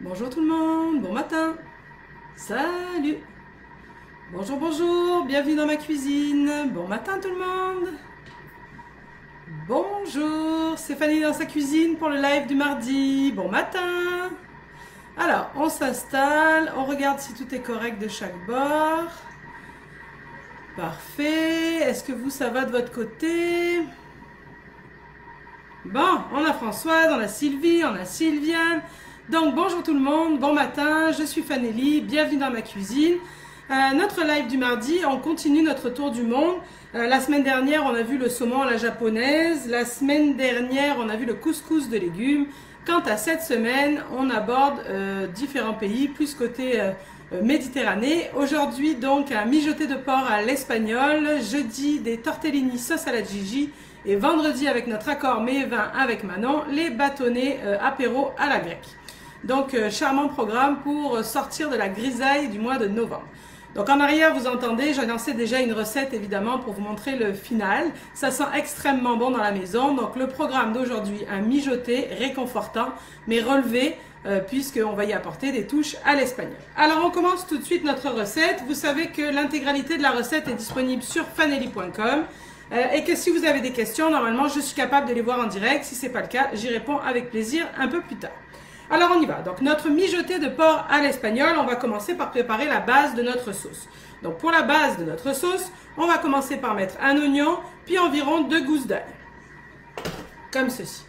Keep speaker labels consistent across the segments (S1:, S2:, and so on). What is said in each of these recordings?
S1: Bonjour tout le monde, bon matin. Salut. Bonjour, bonjour, bienvenue dans ma cuisine. Bon matin tout le monde. Bonjour, c'est Fanny dans sa cuisine pour le live du mardi. Bon matin. Alors, on s'installe, on regarde si tout est correct de chaque bord. Parfait. Est-ce que vous, ça va de votre côté? Bon, on a Françoise, on a Sylvie, on a Sylviane. Donc, bonjour tout le monde, bon matin, je suis Fanelli, bienvenue dans ma cuisine. Notre live du mardi, on continue notre tour du monde. La semaine dernière, on a vu le saumon à la japonaise. La semaine dernière, on a vu le couscous de légumes. Quant à cette semaine, on aborde différents pays, plus côté Méditerranée. Aujourd'hui, donc, un mijoté de porc à l'espagnol. Jeudi, des tortellini sauce à la Gigi. Et vendredi, avec notre accord mets vin avec Manon, les bâtonnets apéro à la grecque. Donc, charmant programme pour sortir de la grisaille du mois de novembre. Donc, en arrière, vous entendez, j'ai lancé déjà une recette, évidemment, pour vous montrer le final. Ça sent extrêmement bon dans la maison. Donc, le programme d'aujourd'hui, un mijoté réconfortant, mais relevé, puisqu'on va y apporter des touches à l'espagnol. Alors, on commence tout de suite notre recette. Vous savez que l'intégralité de la recette est disponible sur fanelli.com. Et que si vous avez des questions, normalement, je suis capable de les voir en direct. Si ce n'est pas le cas, j'y réponds avec plaisir un peu plus tard. Alors, on y va. Donc, notre mijoté de porc à l'espagnol, on va commencer par préparer la base de notre sauce. Donc, pour la base de notre sauce, on va commencer par mettre un oignon, puis environ 2 gousses d'ail. Comme ceci.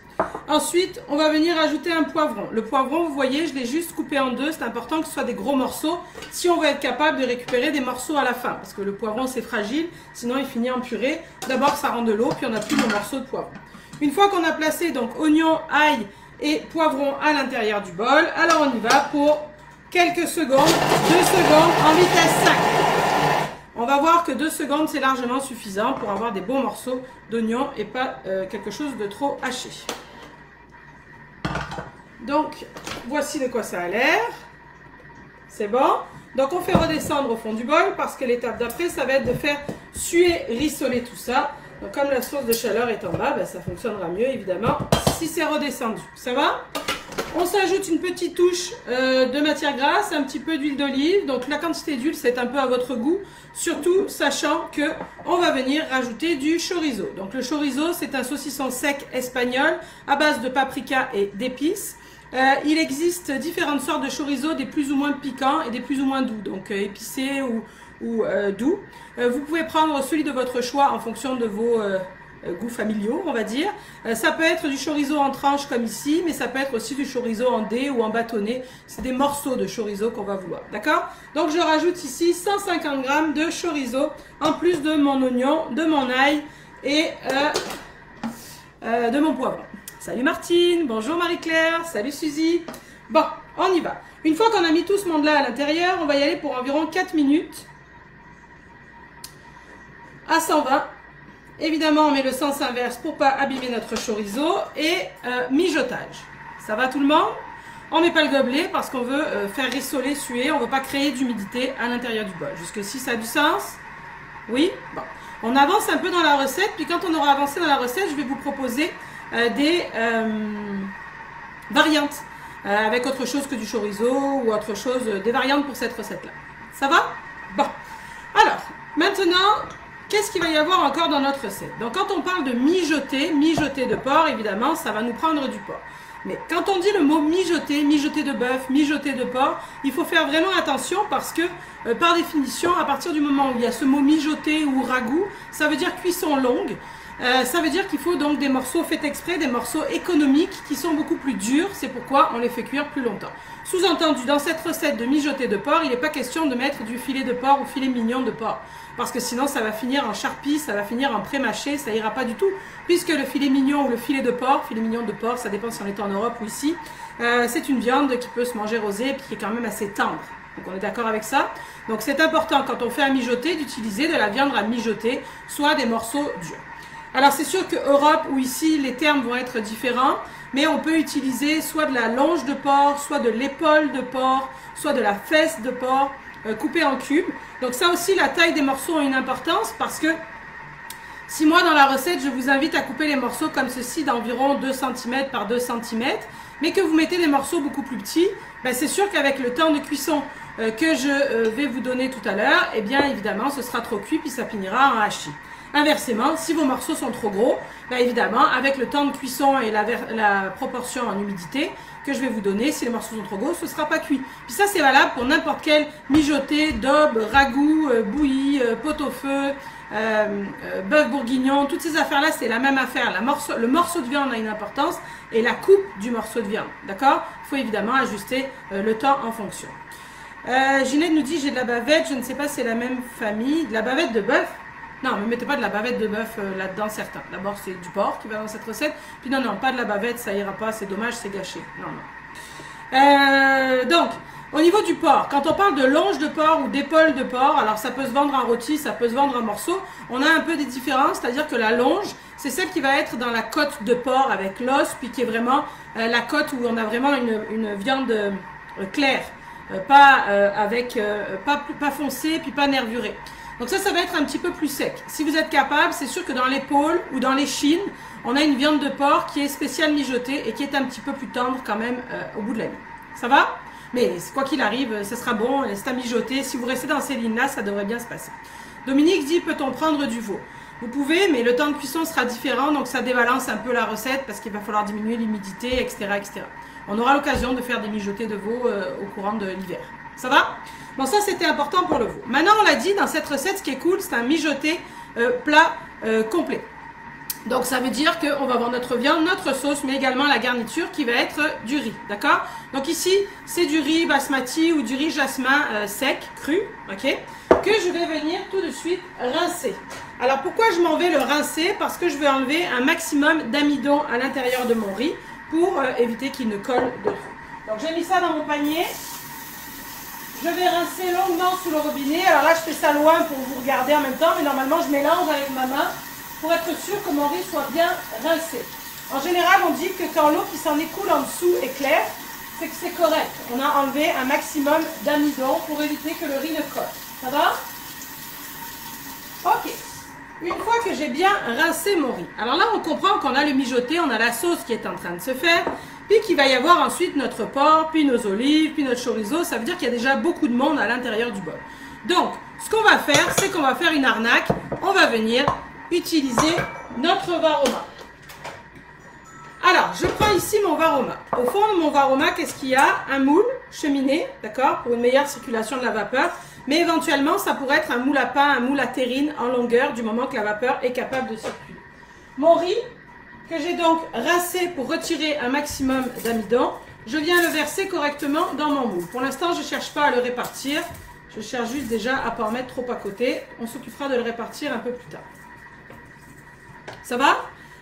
S1: Ensuite, on va venir ajouter un poivron. Le poivron, vous voyez, je l'ai juste coupé en deux. C'est important que ce soit des gros morceaux si on veut être capable de récupérer des morceaux à la fin. Parce que le poivron, c'est fragile, sinon il finit en purée. D'abord, ça rend de l'eau, puis on n'a plus de morceaux de poivron. Une fois qu'on a placé donc oignon, ail et poivron à l'intérieur du bol, alors on y va pour quelques secondes, 2 secondes en vitesse 5. On va voir que 2 secondes, c'est largement suffisant pour avoir des bons morceaux d'oignon et pas quelque chose de trop haché. Donc, voici de quoi ça a l'air. C'est bon. Donc, on fait redescendre au fond du bol parce que l'étape d'après, ça va être de faire suer, rissoler tout ça. Donc, comme la source de chaleur est en bas, ben, ça fonctionnera mieux, évidemment, si c'est redescendu. Ça va? On s'ajoute une petite touche de matière grasse, un petit peu d'huile d'olive. Donc, la quantité d'huile, c'est un peu à votre goût. Surtout, sachant que on va venir rajouter du chorizo. Donc, le chorizo, c'est un saucisson sec espagnol à base de paprika et d'épices. Il existe différentes sortes de chorizo, des plus ou moins piquants et des plus ou moins doux. Donc, épicés ou doux. Vous pouvez prendre celui de votre choix en fonction de vos goûts familiaux, on va dire. Ça peut être du chorizo en tranches comme ici, mais ça peut être aussi du chorizo en dés ou en bâtonnet. C'est des morceaux de chorizo qu'on va vouloir, d'accord? Donc je rajoute ici 150 g de chorizo, en plus de mon oignon, de mon ail et de mon poivron. Salut Martine, bonjour Marie-Claire, salut Suzy. Bon, on y va. Une fois qu'on a mis tout ce monde-là à l'intérieur, on va y aller pour environ 4 minutes à 120. Évidemment, on met le sens inverse pour ne pas abîmer notre chorizo et mijotage. Ça va tout le monde? On ne met pas le gobelet parce qu'on veut faire rissoler, suer. On ne veut pas créer d'humidité à l'intérieur du bol. Jusque-ci, ça a du sens? Oui? Bon. On avance un peu dans la recette. Puis quand on aura avancé dans la recette, je vais vous proposer des variantes avec autre chose que du chorizo ou autre chose, des variantes pour cette recette-là. Ça va? Bon. Alors, maintenant... qu'est-ce qu'il va y avoir encore dans notre recette? Donc, quand on parle de mijoté de porc, évidemment, ça va nous prendre du porc. Mais quand on dit le mot mijoté de bœuf, mijoté de porc, il faut faire vraiment attention parce que, par définition, à partir du moment où il y a ce mot mijoté ou ragoût, ça veut dire cuisson longue. Ça veut dire qu'il faut donc des morceaux faits exprès, des morceaux économiques qui sont beaucoup plus durs. C'est pourquoi on les fait cuire plus longtemps. Sous-entendu, dans cette recette de mijoté de porc, il n'est pas question de mettre du filet de porc ou filet mignon de porc. Parce que sinon, ça va finir en charpie, ça va finir en pré-mâché, ça ira pas du tout. Puisque le filet mignon ou le filet mignon de porc, ça dépend si on est en Europe ou ici, c'est une viande qui peut se manger rosée et qui est quand même assez tendre. Donc on est d'accord avec ça? Donc c'est important quand on fait un mijoté d'utiliser de la viande à mijoter, soit des morceaux durs. Alors c'est sûr que Europe ou ici, les termes vont être différents, mais on peut utiliser soit de la longe de porc, soit de l'épaule de porc, soit de la fesse de porc, coupée en cubes. Donc ça aussi, la taille des morceaux a une importance parce que si moi dans la recette, je vous invite à couper les morceaux comme ceci d'environ 2 cm par 2 cm, mais que vous mettez des morceaux beaucoup plus petits, ben c'est sûr qu'avec le temps de cuisson que je vais vous donner tout à l'heure, eh bien évidemment ce sera trop cuit puis ça finira en hachis. Inversement, si vos morceaux sont trop gros, ben évidemment avec le temps de cuisson et la proportion en humidité que je vais vous donner, si les morceaux sont trop gros, ce ne sera pas cuit. Puis ça c'est valable pour n'importe quel mijoté, daube, ragoût, bouilli, pot-au-feu, bœuf bourguignon, toutes ces affaires là c'est la même affaire. Le morceau de viande a une importance et la coupe du morceau de viande, d'accord? Il faut évidemment ajuster le temps en fonction. Ginette nous dit j'ai de la bavette, je ne sais pas si c'est la même famille, de la bavette de bœuf. Non, ne mettez pas de la bavette de bœuf là-dedans, certains. D'abord, c'est du porc qui va dans cette recette. Puis non, pas de la bavette, ça ira pas, c'est dommage, c'est gâché. Non. Donc, au niveau du porc, quand on parle de longe de porc ou d'épaule de porc, alors ça peut se vendre en rôti, ça peut se vendre en morceaux. On a un peu des différences, c'est-à-dire que la longe, c'est celle qui va être dans la côte de porc avec l'os, puis qui est vraiment la côte où on a vraiment une viande claire, pas foncée, puis pas nervurée. Donc ça va être un petit peu plus sec. Si vous êtes capable, c'est sûr que dans l'épaule ou dans l'échine, on a une viande de porc qui est spéciale mijotée et qui est un petit peu plus tendre quand même au bout de la ligne. Ça va? Mais quoi qu'il arrive, ce sera bon, c'est à mijoter. Si vous restez dans ces lignes-là, ça devrait bien se passer. Dominique dit, peut-on prendre du veau? Vous pouvez, mais le temps de cuisson sera différent, donc ça débalance un peu la recette parce qu'il va falloir diminuer l'humidité, etc., etc. On aura l'occasion de faire des mijotés de veau au courant de l'hiver. Ça va? Bon, ça c'était important pour le veau. Maintenant, on l'a dit, dans cette recette, ce qui est cool, c'est un mijoté plat complet. Donc, ça veut dire qu'on va avoir notre viande, notre sauce, mais également la garniture qui va être du riz. D'accord? Donc ici, c'est du riz basmati ou du riz jasmin sec, cru, ok? Que je vais venir tout de suite rincer. Alors, pourquoi je m'en vais le rincer? Parce que je vais enlever un maximum d'amidon à l'intérieur de mon riz pour éviter qu'il ne colle de trop. Donc, j'ai mis ça dans mon panier. Je vais rincer longuement sous le robinet. Alors là, je fais ça loin pour vous regarder en même temps, mais normalement, je mélange avec ma main pour être sûr que mon riz soit bien rincé. En général, on dit que quand l'eau qui s'en écoule en dessous est claire, c'est que c'est correct. On a enlevé un maximum d'amidon pour éviter que le riz ne colle. Ça va? Ok. Une fois que j'ai bien rincé mon riz, alors là, on comprend qu'on a le mijoté, on a la sauce qui est en train de se faire. Puis qu'il va y avoir ensuite notre porc, puis nos olives, puis notre chorizo. Ça veut dire qu'il y a déjà beaucoup de monde à l'intérieur du bol. Donc, ce qu'on va faire, c'est qu'on va faire une arnaque. On va venir utiliser notre varoma. Alors, je prends ici mon varoma. Au fond de mon varoma, qu'est-ce qu'il y a? Un moule cheminée, d'accord, pour une meilleure circulation de la vapeur. Mais éventuellement, ça pourrait être un moule à pain, un moule à terrine en longueur du moment que la vapeur est capable de circuler. Mon riz, que j'ai donc rincé pour retirer un maximum d'amidon, je viens le verser correctement dans mon moule. Pour l'instant, je ne cherche pas à le répartir. Je cherche juste déjà à ne pas en mettre trop à côté. On s'occupera de le répartir un peu plus tard. Ça va?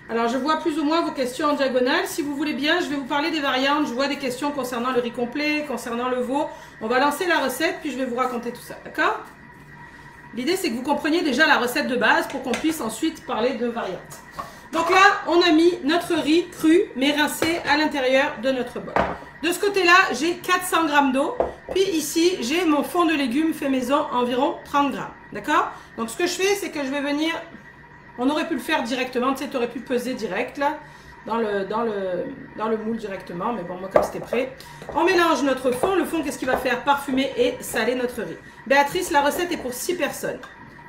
S1: Alors, je vois plus ou moins vos questions en diagonale. Si vous voulez bien, je vais vous parler des variantes. Je vois des questions concernant le riz complet, concernant le veau. On va lancer la recette, puis je vais vous raconter tout ça. D'accord? L'idée, c'est que vous compreniez déjà la recette de base pour qu'on puisse ensuite parler de variantes. Donc là, on a mis notre riz cru, mais rincé à l'intérieur de notre bol. De ce côté-là, j'ai 400 g d'eau. Puis ici, j'ai mon fond de légumes fait maison, environ 30 g. D'accord? Donc ce que je fais, c'est que je vais venir... On aurait pu le faire directement, tu sais, tu aurais pu peser direct là, dans le moule directement. Mais bon, moi, comme c'était prêt. On mélange notre fond. Le fond, qu'est-ce qu'il va faire? Parfumer et saler notre riz. Béatrice, la recette est pour 6 personnes.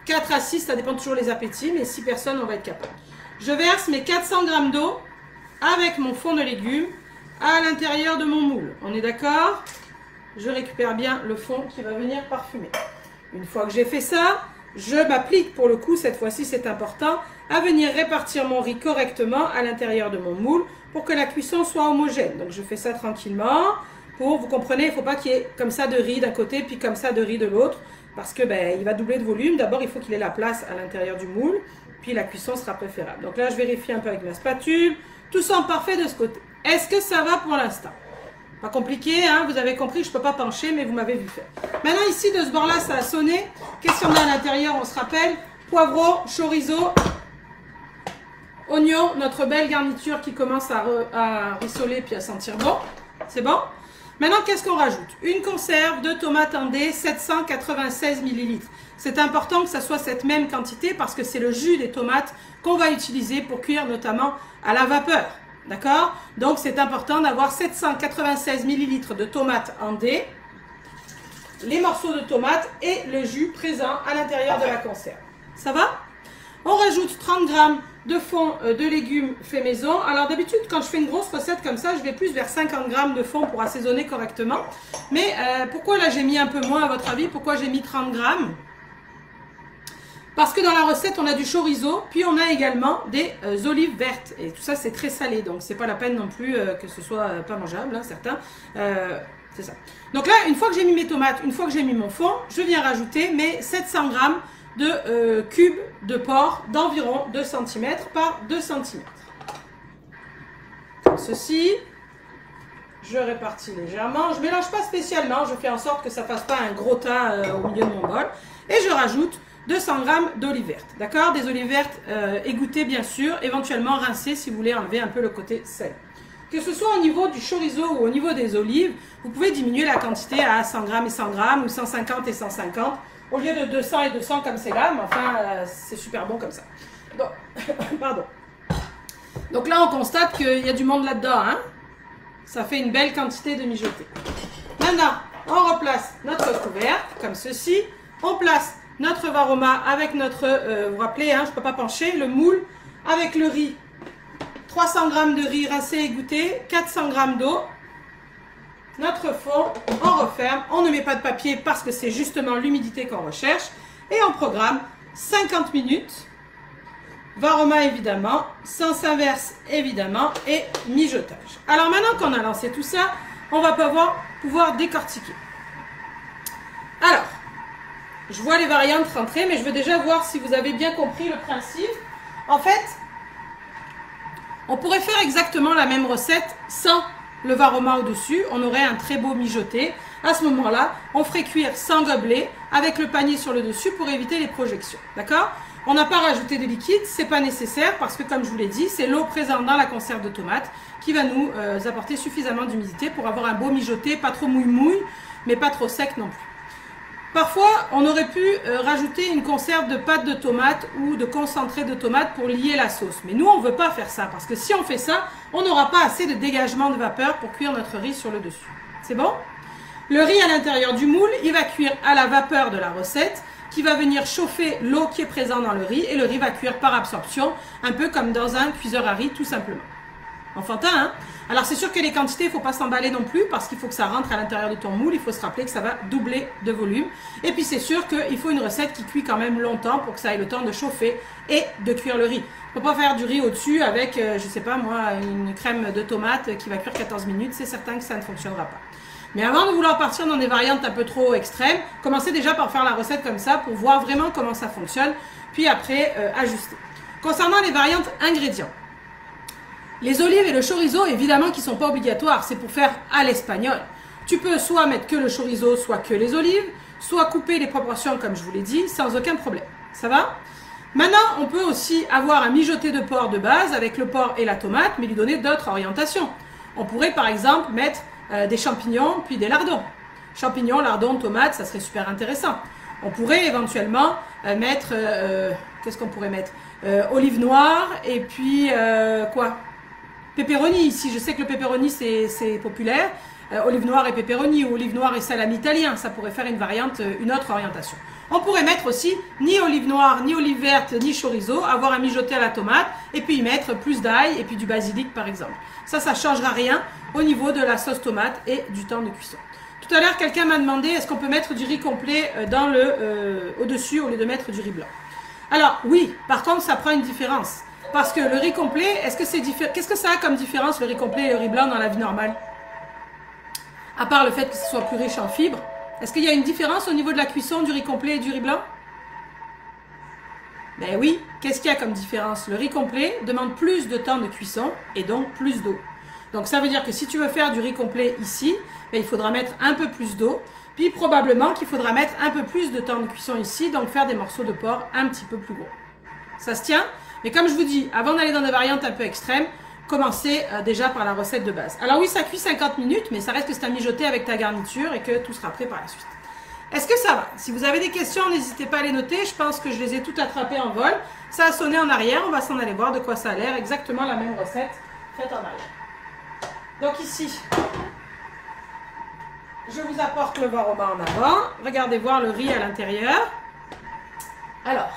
S1: 4 à 6, ça dépend toujours des appétits, mais 6 personnes, on va être capable. Je verse mes 400 g d'eau avec mon fond de légumes à l'intérieur de mon moule. On est d'accord? Je récupère bien le fond qui va venir parfumer. Une fois que j'ai fait ça, je m'applique, pour le coup, cette fois-ci c'est important, à venir répartir mon riz correctement à l'intérieur de mon moule pour que la cuisson soit homogène. Donc je fais ça tranquillement. Vous comprenez, il ne faut pas qu'il y ait comme ça de riz d'un côté puis comme ça de riz de l'autre, parce que il va doubler de volume. D'abord, il faut qu'il ait la place à l'intérieur du moule. Puis la cuisson sera préférable. Donc là, je vérifie un peu avec ma spatule. Tout semble parfait de ce côté. Est-ce que ça va pour l'instant? Pas compliqué, hein? Vous avez compris, je ne peux pas pencher, mais vous m'avez vu faire. Maintenant, ici, de ce bord-là, ça a sonné. Qu'est-ce qu'on a à l'intérieur? On se rappelle. Poivron, chorizo, oignon, notre belle garniture qui commence à rissoler puis à sentir bon. C'est bon? Maintenant, qu'est-ce qu'on rajoute? Une conserve de tomates andées, 796 ml. C'est important que ça soit cette même quantité parce que c'est le jus des tomates qu'on va utiliser pour cuire notamment à la vapeur. D'accord? Donc, c'est important d'avoir 796 ml de tomates en dés, les morceaux de tomates et le jus présent à l'intérieur de la conserve. Ça va? On rajoute 30 g de fond de légumes fait maison. Alors d'habitude, quand je fais une grosse recette comme ça, je vais plus vers 50 g de fond pour assaisonner correctement. Mais pourquoi là j'ai mis un peu moins à votre avis? Pourquoi j'ai mis 30 g? Parce que dans la recette, on a du chorizo, puis on a également des olives vertes. Et tout ça, c'est très salé, donc c'est pas la peine non plus que ce soit pas mangeable, hein, certains. C'est ça. Donc là, une fois que j'ai mis mes tomates, une fois que j'ai mis mon fond, je viens rajouter mes 700 g de cubes de porc d'environ 2 cm par 2 cm. Comme ceci. Je répartis légèrement. Je ne mélange pas spécialement. Je fais en sorte que ça ne fasse pas un gros tas au milieu de mon bol. Et je rajoute 200 g d'olives vertes. D'accord? Des olives vertes égouttées bien sûr. Éventuellement rincées si vous voulez enlever un peu le côté sel. Que ce soit au niveau du chorizo ou au niveau des olives, vous pouvez diminuer la quantité à 100 g et 100 g ou 150 et 150 au lieu de 200 et 200 comme c'est là. Mais enfin, c'est super bon comme ça. Donc, pardon. Donc là, on constate qu'il y a du monde là-dedans. Hein? Ça fait une belle quantité de mijoter. Maintenant, on replace notre couvercle comme ceci. On place notre varoma avec notre, vous vous rappelez, hein, je ne peux pas pencher, le moule avec le riz. 300 g de riz rincé et égoutté, 400 g d'eau. Notre fond, on referme. On ne met pas de papier parce que c'est justement l'humidité qu'on recherche. Et on programme 50 minutes. Varoma évidemment, sens inverse évidemment et mijotage. Alors maintenant qu'on a lancé tout ça, on va pouvoir décortiquer. Alors, je vois les variantes rentrer, mais je veux déjà voir si vous avez bien compris le principe. En fait, on pourrait faire exactement la même recette sans le varoma au-dessus. On aurait un très beau mijoté. À ce moment-là, on ferait cuire sans gobelet avec le panier sur le dessus pour éviter les projections. D'accord ? On n'a pas rajouté de liquide, c'est pas nécessaire parce que comme je vous l'ai dit, c'est l'eau présente dans la conserve de tomates qui va nous apporter suffisamment d'humidité pour avoir un beau mijoté, pas trop mouille-mouille, mais pas trop sec non plus. Parfois, on aurait pu rajouter une conserve de pâte de tomate ou de concentré de tomate pour lier la sauce. Mais nous, on ne veut pas faire ça parce que si on fait ça, on n'aura pas assez de dégagement de vapeur pour cuire notre riz sur le dessus. C'est bon? Le riz à l'intérieur du moule, il va cuire à la vapeur de la recette qui va venir chauffer l'eau qui est présente dans le riz et le riz va cuire par absorption, un peu comme dans un cuiseur à riz tout simplement. Enfantin, hein? Alors c'est sûr que les quantités, il ne faut pas s'emballer non plus parce qu'il faut que ça rentre à l'intérieur de ton moule, il faut se rappeler que ça va doubler de volume. Et puis c'est sûr qu'il faut une recette qui cuit quand même longtemps pour que ça ait le temps de chauffer et de cuire le riz. On ne peut pas faire du riz au-dessus avec, je ne sais pas moi, une crème de tomate qui va cuire 14 minutes, c'est certain que ça ne fonctionnera pas. Mais avant de vouloir partir dans des variantes un peu trop extrêmes, commencez déjà par faire la recette comme ça pour voir vraiment comment ça fonctionne, puis après ajuster. Concernant les variantes ingrédients, les olives et le chorizo, évidemment, qui ne sont pas obligatoires, c'est pour faire à l'espagnol. Tu peux soit mettre que le chorizo, soit que les olives, soit couper les proportions comme je vous l'ai dit, sans aucun problème. Ça va? Maintenant, on peut aussi avoir un mijoté de porc de base avec le porc et la tomate, mais lui donner d'autres orientations. On pourrait par exemple mettre des champignons puis des lardons. Champignons, lardons, tomates, ça serait super intéressant. On pourrait éventuellement mettre, qu'est-ce qu'on pourrait mettre? Olive noire et puis quoi? Pepperoni ici, je sais que le pepperoni c'est populaire. Olive noire et pepperoni ou olive noire et salami italien, ça pourrait faire une variante, une autre orientation. On pourrait mettre aussi ni olive noire, ni olive verte, ni chorizo, avoir un mijoté à la tomate et puis y mettre plus d'ail et puis du basilic par exemple. Ça ne changera rien au niveau de la sauce tomate et du temps de cuisson. Tout à l'heure, quelqu'un m'a demandé est-ce qu'on peut mettre du riz complet au-dessus au lieu de mettre du riz blanc. Alors oui, par contre ça prend une différence. Parce que le riz complet, qu'est-ce que ça a comme différence le riz complet et le riz blanc dans la vie normale? À part le fait que ce soit plus riche en fibres. Est-ce qu'il y a une différence au niveau de la cuisson du riz complet et du riz blanc? Ben oui, qu'est-ce qu'il y a comme différence? Le riz complet demande plus de temps de cuisson et donc plus d'eau. Donc ça veut dire que si tu veux faire du riz complet ici, ben il faudra mettre un peu plus d'eau. Puis probablement qu'il faudra mettre un peu plus de temps de cuisson ici, donc faire des morceaux de porc un petit peu plus gros. Ça se tient? Mais comme je vous dis, avant d'aller dans des variantes un peu extrêmes, commencez déjà par la recette de base. Alors oui, ça cuit 50 minutes, mais ça reste que c'est un mijoté avec ta garniture et que tout sera prêt par la suite. Est-ce que ça va? Si vous avez des questions, n'hésitez pas à les noter. Je pense que je les ai toutes attrapées en vol. Ça a sonné en arrière, on va s'en aller voir de quoi ça a l'air. Exactement la même recette faites en arrière. Donc ici, je vous apporte le varoma en avant. Regardez voir le riz à l'intérieur. Alors,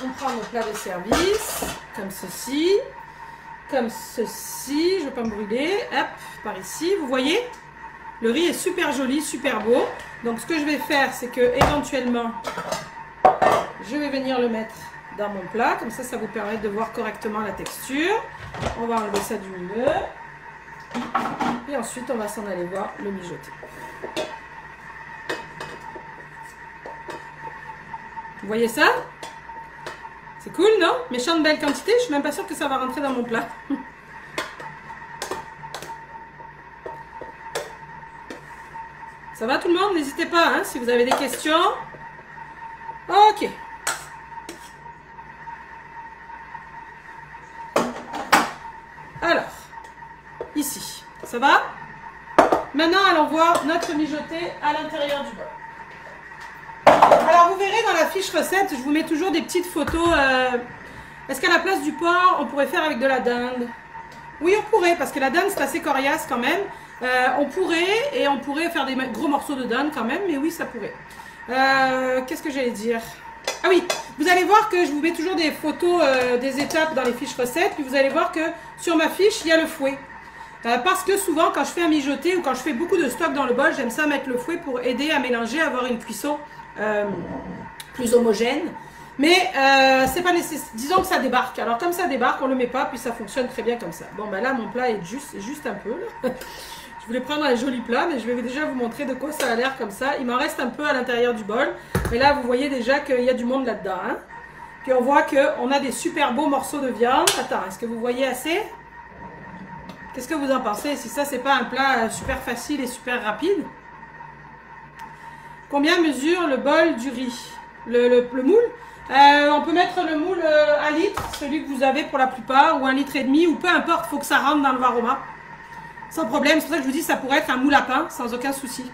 S1: on prend nos plats de service, comme ceci, comme ceci. Je ne vais pas me brûler. Hop, par ici. Vous voyez, le riz est super joli, super beau. Donc, ce que je vais faire, c'est que éventuellement, je vais venir le mettre dans mon plat. Comme ça, ça vous permet de voir correctement la texture. On va enlever ça du milieu. Et ensuite, on va s'en aller voir le mijoter. Vous voyez ça? C'est cool, non? Méchante belle quantité, je suis même pas sûre que ça va rentrer dans mon plat. Ça va tout le monde? N'hésitez pas, hein, si vous avez des questions. Ok. Alors, ici, ça va? Maintenant, allons voir notre mijoté à l'intérieur du bol. Alors, vous verrez dans la fiche recette, je vous mets toujours des petites photos. Est-ce qu'à la place du porc, on pourrait faire avec de la dinde? Oui, on pourrait, parce que la dinde, c'est assez coriace quand même. On pourrait faire des gros morceaux de dinde quand même, mais oui, ça pourrait. Qu'est-ce que j'allais dire? Ah oui, vous allez voir que je vous mets toujours des photos des étapes dans les fiches recettes, puis vous allez voir que sur ma fiche, il y a le fouet. Parce que souvent, quand je fais un mijoté ou quand je fais beaucoup de stock dans le bol, j'aime ça mettre le fouet pour aider à mélanger, à avoir une cuisson plus homogène. Mais c'est pas nécessaire. Disons que ça débarque. Alors comme ça débarque, on le met pas, puis ça fonctionne très bien comme ça. Bon, ben là, mon plat est juste un peu. Là. Je voulais prendre un joli plat, mais je vais déjà vous montrer de quoi ça a l'air comme ça. Il m'en reste un peu à l'intérieur du bol. Mais là, vous voyez déjà qu'il y a du monde là-dedans. Hein. Puis on voit qu'on a des super beaux morceaux de viande. Attends, est-ce que vous voyez assez? Qu'est-ce que vous en pensez? Si ça, c'est pas un plat super facile et super rapide. Combien mesure le bol du riz? Le moule? On peut mettre le moule 1 litre, celui que vous avez pour la plupart, ou 1,5 litre, ou peu importe, il faut que ça rentre dans le varoma. Sans problème, c'est pour ça que je vous dis ça pourrait être un moule à pain, sans aucun souci.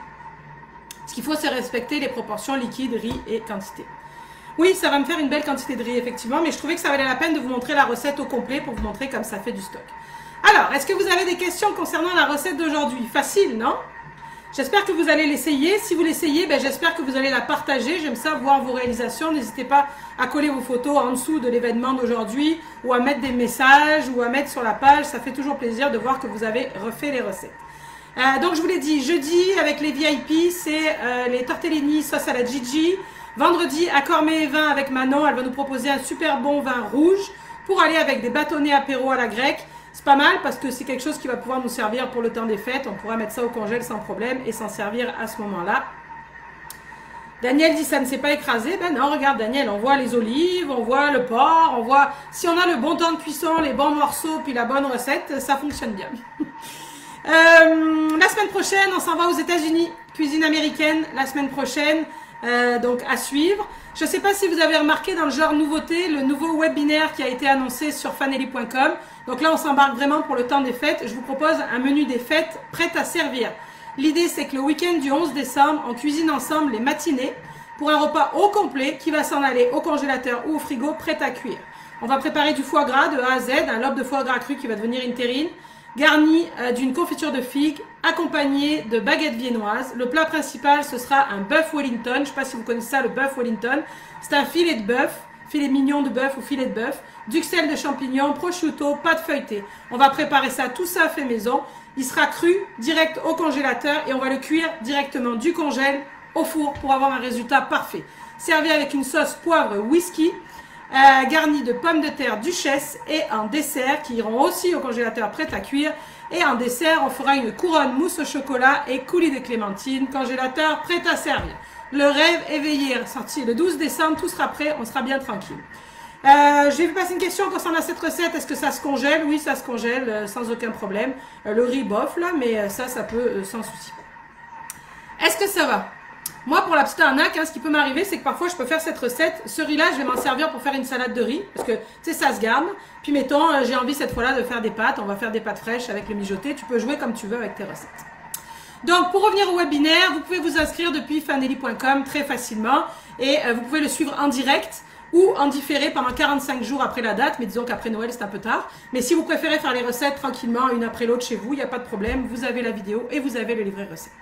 S1: Ce qu'il faut, c'est respecter les proportions liquide, riz et quantité. Oui, ça va me faire une belle quantité de riz, effectivement, mais je trouvais que ça valait la peine de vous montrer la recette au complet pour vous montrer comme ça fait du stock. Alors, est-ce que vous avez des questions concernant la recette d'aujourd'hui? Facile, non? J'espère que vous allez l'essayer. Si vous l'essayez, ben, j'espère que vous allez la partager. J'aime ça voir vos réalisations. N'hésitez pas à coller vos photos en dessous de l'événement d'aujourd'hui ou à mettre des messages ou à mettre sur la page. Ça fait toujours plaisir de voir que vous avez refait les recettes. Donc, je vous l'ai dit, jeudi, avec les VIP, c'est les tortellini sauce à la Gigi. Vendredi, à Cormet et Vin avec Manon, elle va nous proposer un super bon vin rouge pour aller avec des bâtonnets apéro à la grecque. C'est pas mal parce que c'est quelque chose qui va pouvoir nous servir pour le temps des fêtes. On pourra mettre ça au congèle sans problème et s'en servir à ce moment-là. Daniel dit ça ne s'est pas écrasé. Ben non, regarde Daniel, on voit les olives, on voit le porc, on voit... Si on a le bon temps de cuisson, les bons morceaux, puis la bonne recette, ça fonctionne bien. La semaine prochaine, on s'en va aux États-Unis. Cuisine américaine, la semaine prochaine. Donc à suivre. Je ne sais pas si vous avez remarqué dans le genre nouveauté, le nouveau webinaire qui a été annoncé sur fanelli.com. Donc là, on s'embarque vraiment pour le temps des fêtes. Je vous propose un menu des fêtes prêt à servir. L'idée, c'est que le week-end du 11 décembre, on cuisine ensemble les matinées pour un repas au complet qui va s'en aller au congélateur ou au frigo prêt à cuire. On va préparer du foie gras de A à Z, un lobe de foie gras cru qui va devenir une terrine, garni d'une confiture de figues, accompagné de baguettes viennoises. Le plat principal, ce sera un bœuf Wellington. Je ne sais pas si vous connaissez ça, le bœuf Wellington. C'est un filet de bœuf, filet mignon de bœuf ou filet de bœuf, duxelles de champignons, prosciutto, pâte feuilletée. On va préparer ça, tout ça fait maison. Il sera cru, direct au congélateur et on va le cuire directement du congèle au four pour avoir un résultat parfait. Servi avec une sauce poivre whisky, garni de pommes de terre duchesse et un dessert qui iront aussi au congélateur prêt à cuire. Et en dessert, on fera une couronne mousse au chocolat et coulis de clémentine, congélateur prêt à servir. Le rêve éveillé, sorti le 12 décembre, tout sera prêt, on sera bien tranquille. J'ai vu passer une question concernant cette recette, est-ce que ça se congèle? Oui, ça se congèle sans aucun problème. Le riz bof là, mais ça peut sans souci. Est-ce que ça va? Moi, pour la petite arnaque, ce qui peut m'arriver, c'est que parfois, je peux faire cette recette. Ce riz-là, je vais m'en servir pour faire une salade de riz, parce que, tu sais, ça se garde. Puis, mettons, j'ai envie cette fois-là de faire des pâtes. On va faire des pâtes fraîches avec le mijoté. Tu peux jouer comme tu veux avec tes recettes. Donc, pour revenir au webinaire, vous pouvez vous inscrire depuis fanelli.com très facilement. Et vous pouvez le suivre en direct. ou en différé pendant 45 jours après la date, mais disons qu'après Noël c'est un peu tard. Mais si vous préférez faire les recettes tranquillement, une après l'autre chez vous, il n'y a pas de problème, vous avez la vidéo et vous avez le livret recette.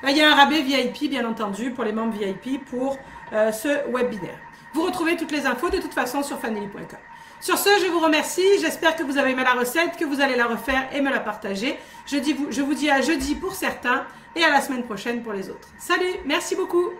S1: Il y a un rabais VIP bien entendu pour les membres VIP pour ce webinaire. Vous retrouvez toutes les infos de toute façon sur fanelli.com. Sur ce, je vous remercie, j'espère que vous avez aimé la recette, que vous allez la refaire et me la partager. Je vous dis à jeudi pour certains et à la semaine prochaine pour les autres. Salut, merci beaucoup.